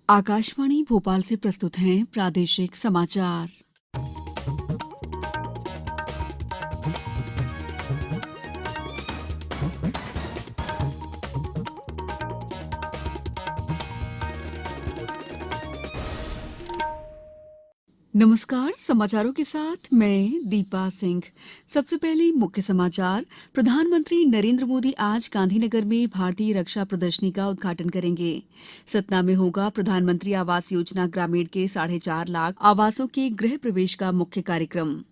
आकाशवाणी भोपाल से प्रस्तुत हैं प्रादेशिक समाचार। नमस्कार, समाचारों के साथ मैं दीपा सिंह। सबसे पहले मुख्य समाचार। प्रधानमंत्री नरेंद्र मोदी आज गांधीनगर में भारतीय रक्षा प्रदर्शनी का उद्घाटन करेंगे। सतना में होगा प्रधानमंत्री आवास योजना ग्रामीण के 4.5 लाख आवासों के गृह प्रवेश का मुख्य कार्यक्रम।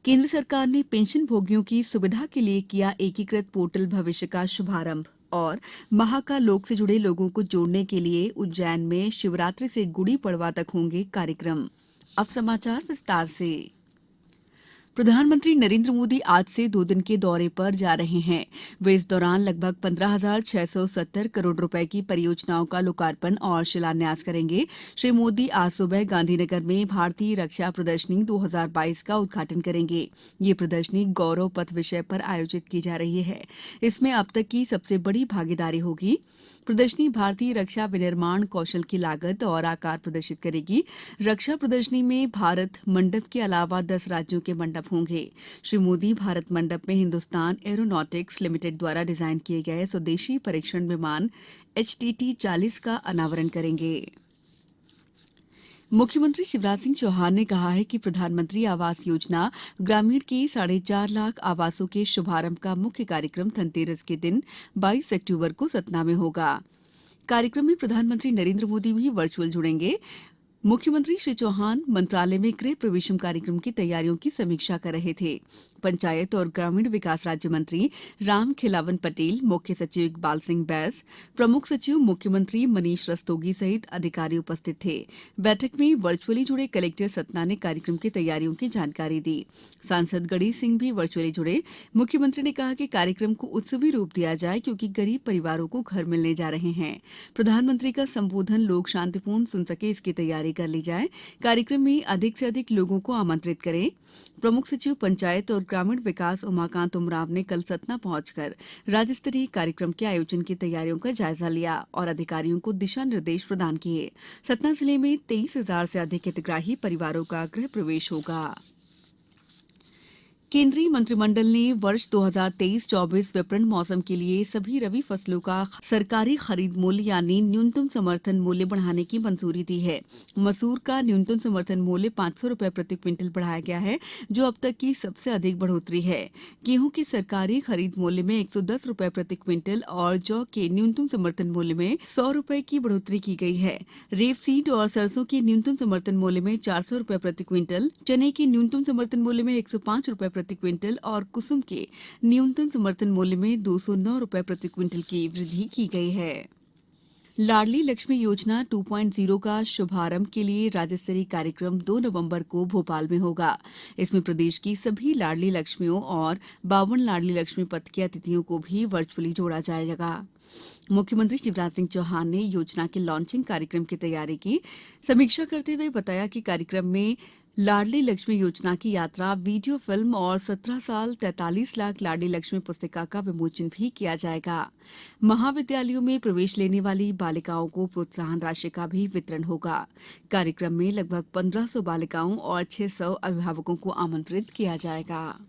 केंद्र सरकार ने पेंशन भोगियों की सुविधा के लिए किया एकीकृत पोर्टल भविष्य का शुभारंभ। और महाकालोक से जुड़े लोगों को जोड़ने के लिए उज्जैन में शिवरात्रि से गुड़ी पड़वा तक होंगे कार्यक्रम। अब समाचार विस्तार से। प्रधानमंत्री नरेंद्र मोदी आज से 2 दिन के दौरे पर जा रहे हैं। वे इस दौरान लगभग 15,670 करोड़ रुपए की परियोजनाओं का लोकार्पण और शिलान्यास करेंगे। श्री मोदी आज सुबह गांधीनगर में भारतीय रक्षा प्रदर्शनी 2022 का उद्घाटन करेंगे। ये प्रदर्शनी गौरव पथ विषय पर आयोजित की जा रही है। इसमें अब तक की सबसे बड़ी भागीदारी होगी। प्रदर्शनी भारतीय रक्षा विनिर्माण कौशल की लागत और आकार प्रदर्शित करेगी। रक्षा प्रदर्शनी में भारत मंडप के अलावा 10 राज्यों के मंडप होंगे। श्री मोदी भारत मंडप में हिंदुस्तान एरोनॉटिक्स लिमिटेड द्वारा डिजाइन किए गए स्वदेशी परीक्षण विमान HTT-40 का अनावरण करेंगे। मुख्यमंत्री शिवराज सिंह चौहान ने कहा है कि प्रधानमंत्री आवास योजना ग्रामीण के 4.5 लाख आवासों के शुभारंभ का मुख्य कार्यक्रम धनतेरस के दिन 22 अक्टूबर को सतना में होगा। कार्यक्रम में प्रधानमंत्री नरेंद्र मोदी भी वर्चुअल जुड़ेंगे। मुख्यमंत्री श्री चौहान मंत्रालय में गृह प्रवेशम कार्यक्रम की तैयारियों की समीक्षा कर रहे थे। पंचायत और ग्रामीण विकास राज्य मंत्री राम खिलावन पटेल, मुख्य सचिव इकबाल सिंह बैस, प्रमुख सचिव मुख्यमंत्री मनीष रस्तोगी सहित अधिकारी उपस्थित थे। बैठक में वर्चुअली जुड़े कलेक्टर सतना ने कार्यक्रम की तैयारियों की जानकारी दी। सांसद गणेश सिंह भी वर्चुअली जुड़े। मुख्यमंत्री ने कहा कि कार्यक्रम को उत्सवी रूप दिया जाए क्योंकि गरीब परिवारों को घर मिलने जा रहे हैं। प्रधानमंत्री का संबोधन लोग शांतिपूर्ण सुन सके, इसकी तैयारी कर ली जाए। कार्यक्रम में अधिक से अधिक लोगों को आमंत्रित करें। प्रमुख सचिव पंचायत और ग्रामीण विकास उमाकांत उमराव ने कल सतना पहुंचकर राज्य स्तरीय कार्यक्रम के आयोजन की तैयारियों का जायजा लिया और अधिकारियों को दिशा निर्देश प्रदान किए। सतना जिले में 23,000 से अधिक हितग्राही परिवारों का गृह प्रवेश होगा। केंद्रीय मंत्रिमंडल ने वर्ष 2023-24 विपणन मौसम के लिए सभी रबी फसलों का सरकारी खरीद मूल्य यानी न्यूनतम समर्थन मूल्य बढ़ाने की मंजूरी दी है। मसूर का न्यूनतम समर्थन मूल्य 500 रुपए प्रति क्विंटल बढ़ाया गया है, जो अब तक की सबसे अधिक बढ़ोतरी है। गेहूं के सरकारी खरीद मूल्य में 110 रुपए प्रति क्विंटल और जौ के न्यूनतम समर्थन मूल्य में 100 रुपए की बढ़ोतरी की गई है। रेपसीड और सरसों के न्यूनतम समर्थन मूल्य में 400 रुपए प्रति क्विंटल, चने के न्यूनतम समर्थन मूल्य में 105 रुपए प्रति क्विंटल और कुसुम के न्यूनतम समर्थन मूल्य में 209 रुपए प्रति क्विंटल की वृद्धि की गई है। लाडली लक्ष्मी योजना 2.0 का शुभारंभ के लिए राज्य स्तरीय कार्यक्रम 2 नवंबर को भोपाल में होगा। इसमें प्रदेश की सभी लाडली लक्ष्मियों और 52 लाडली लक्ष्मी पथ के अतिथियों को भी वर्चुअली जोड़ा जाएगा। मुख्यमंत्री शिवराज सिंह चौहान ने योजना के लॉन्चिंग कार्यक्रम की तैयारी की समीक्षा करते हुए बताया कि कार्यक्रम में लाडली लक्ष्मी योजना की यात्रा, वीडियो फिल्म और 17 साल 43 लाख लाडली लक्ष्मी पुस्तिका का विमोचन भी किया जाएगा। महाविद्यालयों में प्रवेश लेने वाली बालिकाओं को प्रोत्साहन राशि का भी वितरण होगा। कार्यक्रम में लगभग 1500 बालिकाओं और 600 अभिभावकों को आमंत्रित किया जाएगा।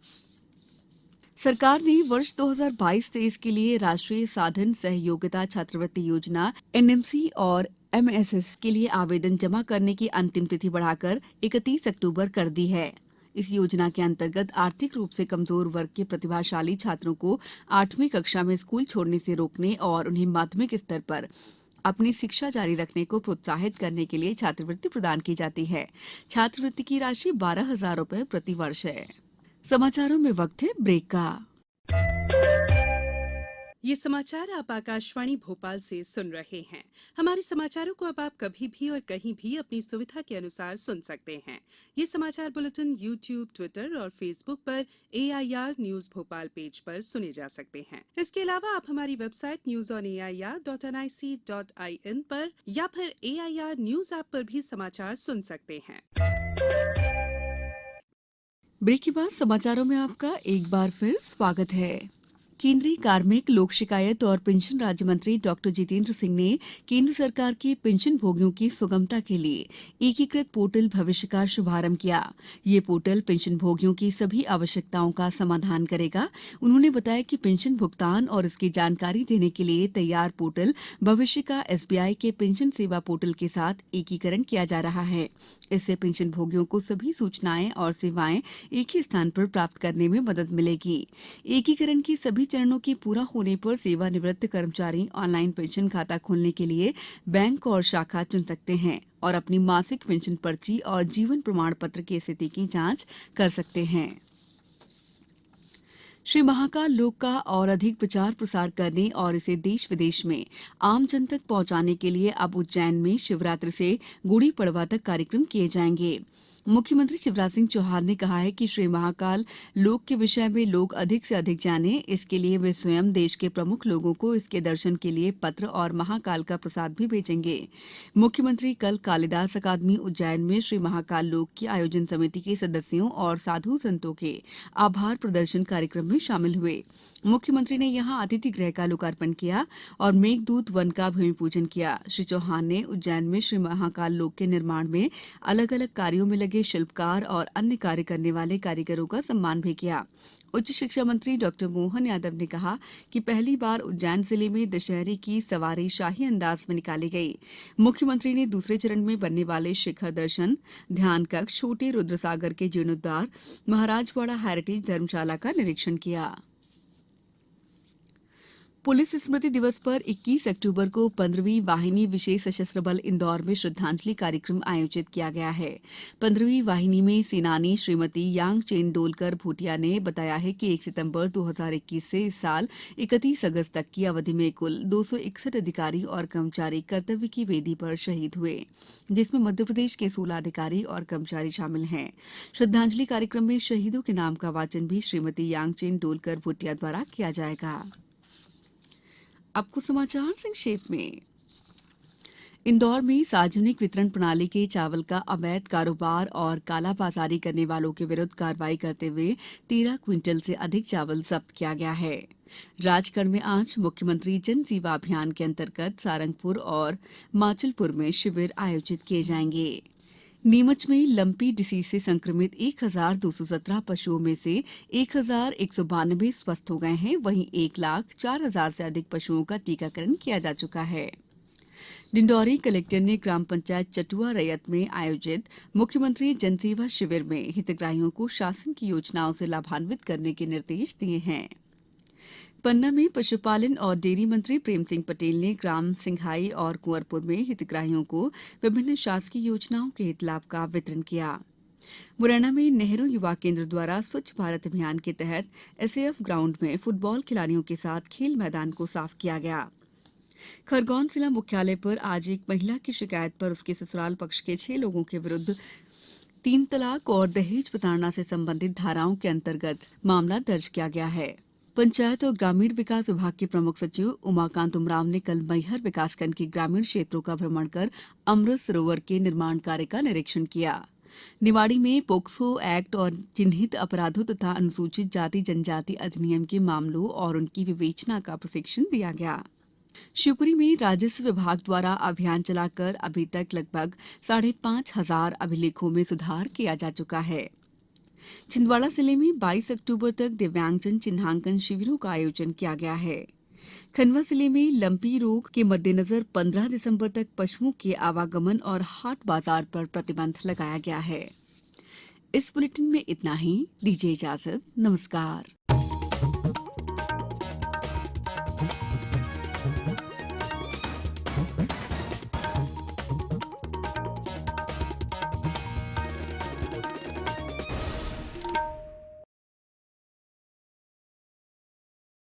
सरकार ने वर्ष 2022-23 के लिए राष्ट्रीय साधन सहयोगिता छात्रवृत्ति योजना NMC और MSS के लिए आवेदन जमा करने की अंतिम तिथि बढ़ाकर 31 अक्टूबर कर दी है। इस योजना के अंतर्गत आर्थिक रूप से कमजोर वर्ग के प्रतिभाशाली छात्रों को 8वीं कक्षा में स्कूल छोड़ने से रोकने और उन्हें माध्यमिक स्तर पर अपनी शिक्षा जारी रखने को प्रोत्साहित करने के लिए छात्रवृत्ति प्रदान की जाती है। छात्रवृत्ति की राशि 12,000 रुपए प्रति वर्ष है। समाचारों में वक्त है ब्रेक का। ये समाचार आप आकाशवाणी भोपाल से सुन रहे हैं। हमारे समाचारों को अब आप कभी भी और कहीं भी अपनी सुविधा के अनुसार सुन सकते हैं। ये समाचार बुलेटिन YouTube, ट्विटर और फेसबुक पर AIR न्यूज भोपाल पेज पर सुने जा सकते हैं। इसके अलावा आप हमारी वेबसाइट newsonair.nic.in पर या फिर AIR न्यूज ऐप पर भी समाचार सुन सकते हैं। ब्रेक के बाद समाचारों में आपका एक बार फिर स्वागत है। केंद्रीय कार्मिक लोक शिकायत और पेंशन राज्य मंत्री डॉक्टर जितेंद्र सिंह ने केंद्र सरकार के पेंशन भोगियों की सुगमता के लिए एकीकृत पोर्टल भविष्य का शुभारंभ किया। ये पोर्टल पेंशन भोगियों की सभी आवश्यकताओं का समाधान करेगा। उन्होंने बताया कि पेंशन भुगतान और इसकी जानकारी देने के लिए तैयार पोर्टल भविष्य का एसबीआई के पेंशन सेवा पोर्टल के साथ एकीकरण किया जा रहा है। इससे पेंशन भोगियों को सभी सूचनाएं और सेवाएं एक ही स्थान पर प्राप्त करने में मदद मिलेगी। एकीकरण की सभी चरणों के पूरा होने पर सेवानिवृत्त कर्मचारी ऑनलाइन पेंशन खाता खोलने के लिए बैंक और शाखा चुन सकते हैं और अपनी मासिक पेंशन पर्ची और जीवन प्रमाण पत्र की स्थिति की जांच कर सकते हैं। श्री महाकाल लोक का और अधिक प्रचार प्रसार करने और इसे देश विदेश में आम जन तक पहुंचाने के लिए अब उज्जैन में शिवरात्रि से गुड़ी पड़वा तक कार्यक्रम किए जाएंगे। मुख्यमंत्री शिवराज सिंह चौहान ने कहा है कि श्री महाकाल लोक के विषय में लोग अधिक से अधिक जाने, इसके लिए वे स्वयं देश के प्रमुख लोगों को इसके दर्शन के लिए पत्र और महाकाल का प्रसाद भी भेजेंगे। मुख्यमंत्री कल कालिदास अकादमी उज्जैन में श्री महाकाल लोक की आयोजन समिति के सदस्यों और साधु संतों के आभार प्रदर्शन कार्यक्रम में शामिल हुए। मुख्यमंत्री ने यहां अतिथि गृह का लोकार्पण किया और मेघदूत वन का भूमि पूजन किया। श्री चौहान ने उज्जैन में श्री महाकाल लोक के निर्माण में अलग अलग कार्यों में लगे शिल्पकार और अन्य कार्य करने वाले कारीगरों का सम्मान भी किया। उच्च शिक्षा मंत्री डॉक्टर मोहन यादव ने कहा कि पहली बार उज्जैन जिले में दशहरे की सवारी शाही अंदाज में निकाली गई। मुख्यमंत्री ने दूसरे चरण में बनने वाले शिखर दर्शन, ध्यान कक्ष, छोटे रुद्रसागर के जीर्णोद्धार, महाराजवाड़ा हेरिटेज धर्मशाला का निरीक्षण किया। पुलिस स्मृति दिवस पर 21 अक्टूबर को 15वीं वाहिनी विशेष सशस्त्र बल इंदौर में श्रद्धांजलि कार्यक्रम आयोजित किया गया है। 15वीं वाहिनी में सेनानी श्रीमती यांगचेन डोलकर भूटिया ने बताया है कि 1 सितंबर 2021 से इस साल 31 अगस्त तक की अवधि में कुल 261 अधिकारी और कर्मचारी कर्तव्य की वेदी पर शहीद हुए, जिसमें मध्यप्रदेश के 16 अधिकारी और कर्मचारी शामिल हैं। श्रद्धांजलि कार्यक्रम में शहीदों के नाम का वाचन भी श्रीमती यांगचेन डोलकर भूटिया द्वारा किया जाएगा। अब कुछ समाचार संक्षेप में। इंदौर में सार्वजनिक वितरण प्रणाली के चावल का अवैध कारोबार और कालाबाजारी करने वालों के विरुद्ध कार्रवाई करते हुए 13 क्विंटल से अधिक चावल जब्त किया गया है। राजगढ़ में आज मुख्यमंत्री जन सेवा अभियान के अंतर्गत सारंगपुर और माचलपुर में शिविर आयोजित किए जाएंगे। नीमच में लंपी डिसीज से संक्रमित 1,217 पशुओं में से 1,192 स्वस्थ हो गए हैं। वहीं 1,04,000 से अधिक पशुओं का टीकाकरण किया जा चुका है। डिंडौरी कलेक्टर ने ग्राम पंचायत चटुआ रैयत में आयोजित मुख्यमंत्री जनसेवा शिविर में हितग्राहियों को शासन की योजनाओं से लाभान्वित करने के निर्देश दिए हैं। पन्ना में पशुपालन और डेयरी मंत्री प्रेम सिंह पटेल ने ग्राम सिंघाई और कुंवरपुर में हितग्राहियों को विभिन्न शासकीय योजनाओं के हित लाभ का वितरण किया। मुरैना में नेहरू युवा केंद्र द्वारा स्वच्छ भारत अभियान के तहत एसएएफ ग्राउंड में फुटबॉल खिलाड़ियों के साथ खेल मैदान को साफ किया गया। खरगोन जिला मुख्यालय पर आज एक महिला की शिकायत पर उसके ससुराल पक्ष के 6 लोगों के विरुद्ध 3 तलाक और दहेज प्रताड़ना से संबंधित धाराओं के अंतर्गत मामला दर्ज किया गया है। पंचायत और ग्रामीण विकास विभाग के प्रमुख सचिव उमाकांत उमराव ने कल मैहर विकासखंड के ग्रामीण क्षेत्रों का भ्रमण कर अमृत सरोवर के निर्माण कार्य का निरीक्षण किया। निवाड़ी में पोक्सो एक्ट और चिन्हित अपराधों तथा अनुसूचित जाति जनजाति अधिनियम के मामलों और उनकी विवेचना का प्रशिक्षण दिया गया। शिवपुरी में राजस्व विभाग द्वारा अभियान चलाकर अभी तक लगभग 5,500 अभिलेखों में सुधार किया जा चुका है। छिंदवाड़ा जिले में 22 अक्टूबर तक दिव्यांगजन चिन्हांकन शिविरों का आयोजन किया गया है। खंडवा जिले में लंपी रोग के मद्देनजर 15 दिसंबर तक पशुओं के आवागमन और हाट बाजार पर प्रतिबंध लगाया गया है। इस बुलेटिन में इतना ही। दीजिए इजाजत। नमस्कार।